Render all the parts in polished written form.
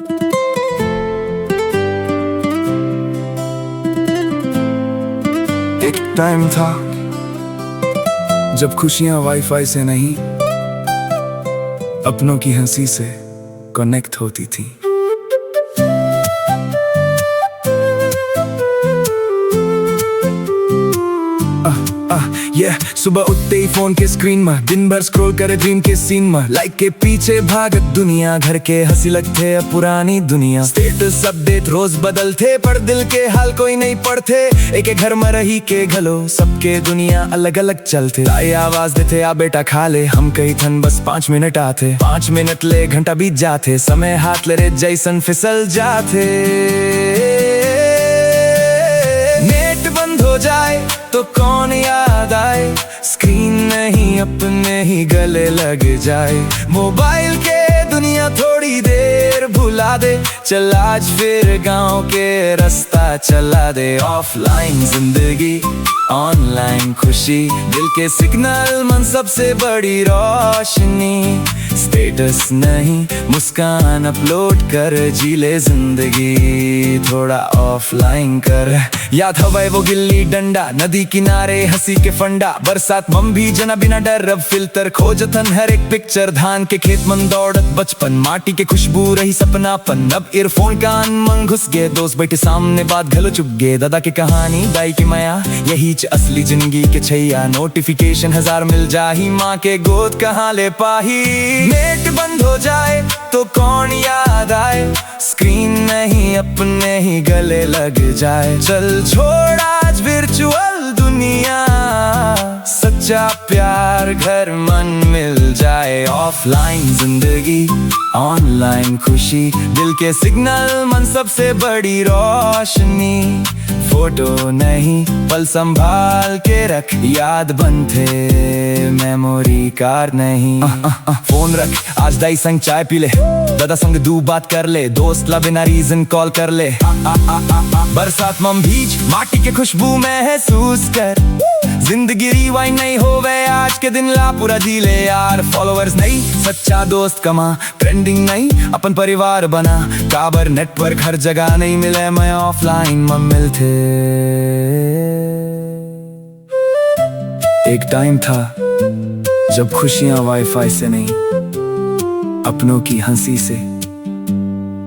एक टाइम था जब खुशियां वाईफाई से नहीं, अपनों की हंसी से कनेक्ट होती थी। सुबह उठते ही फोन के स्क्रीन में दिन भर स्क्रॉल करे ड्रीम के सीन में, लाइक के पीछे भागत दुनिया, घर के हंसी लगते अब पुरानी दुनिया। स्टेटस अपडेट रोज बदलते पर दिल के हाल कोई नहीं पढ़ते, एक घर में रही के घलो सबके दुनिया अलग अलग चलते। ताई आवाज देते आ बेटा खा ले, हम कही थन बस 5 मिनट आते, 5 मिनट ले घंटा बीत जाते, समय हाथ ले रे जैसन फिसल जाते। नेट बंद हो जाए तो कौन याद आए, स्क्रीन नहीं अपने ही गले लग जाए। मोबाइल के दुनिया थोड़ी देर भुला दे, चल आज फिर गांव के रास्ता चला दे। ऑफलाइन जिंदगी ऑनलाइन खुशी, दिल के सिग्नल मन सबसे बड़ी रोशनी। स्टेटस नहीं मुस्कान अपलोड कर, जी ले जिंदगी थोड़ा ऑफलाइन कर। याद हवाए वो गिल्ली डंडा, नदी किनारे हंसी के फंडा, बरसात मम भी जना बिना डर, अब फिल्टर खोजतन हर एक पिक्चर। धान के खेत मन दौड़त बचपन, माटी के खुशबू रही सपनापन। अब ईयरफोन कान मन घुस गए, दोस्त बैठे सामने बात घलो चुप गए। दादा की कहानी दाई की माया, यही असली जिंदगी के छैया। नोटिफिकेशन 1000 मिल जाही, माँ के गोद कहाँ ले पाही। नेट बंद हो जाए तो कौन याद आए, स्क्रीन नहीं अपने ही गले लग जाए। चल छोड़ आज वर्चुअल दुनिया, सच्चा प्यार घर मन मिल जाए। ऑफलाइन जिंदगी ऑनलाइन खुशी, दिल के सिग्नल मन सबसे बड़ी रोशनी। फोटो नहीं पल संभाल के रख, याद बनते मेमोरी कार्ड नहीं। फोन रख आज दाई संग चाय पी ले, दादा संग दू बात कर ले, दोस्त ला बिना रीजन कॉल कर ले। बरसात मम भीज माटी के खुशबू महसूस कर, जिंदगी रिवाइंड नहीं होवे आज के दिन ला पूरा जी ले यार। फॉलोअर्स नहीं सच्चा दोस्त कमा, ट्रेंडिंग नहीं अपन परिवार बना। काबर नेटवर्क हर जगह नहीं मिले, मैं ऑफलाइन में मिलते। एक टाइम था जब खुशियां वाईफाई से नहीं, अपनों की हंसी से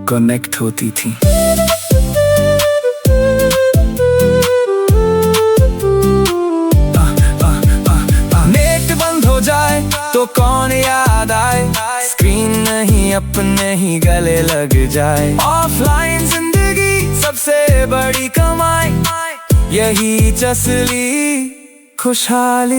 कनेक्ट होती थी। तो कौन याद आए, स्क्रीन नहीं अपने ही गले लग जाए। ऑफलाइन जिंदगी सबसे बड़ी कमाई, यही असली खुशहाली।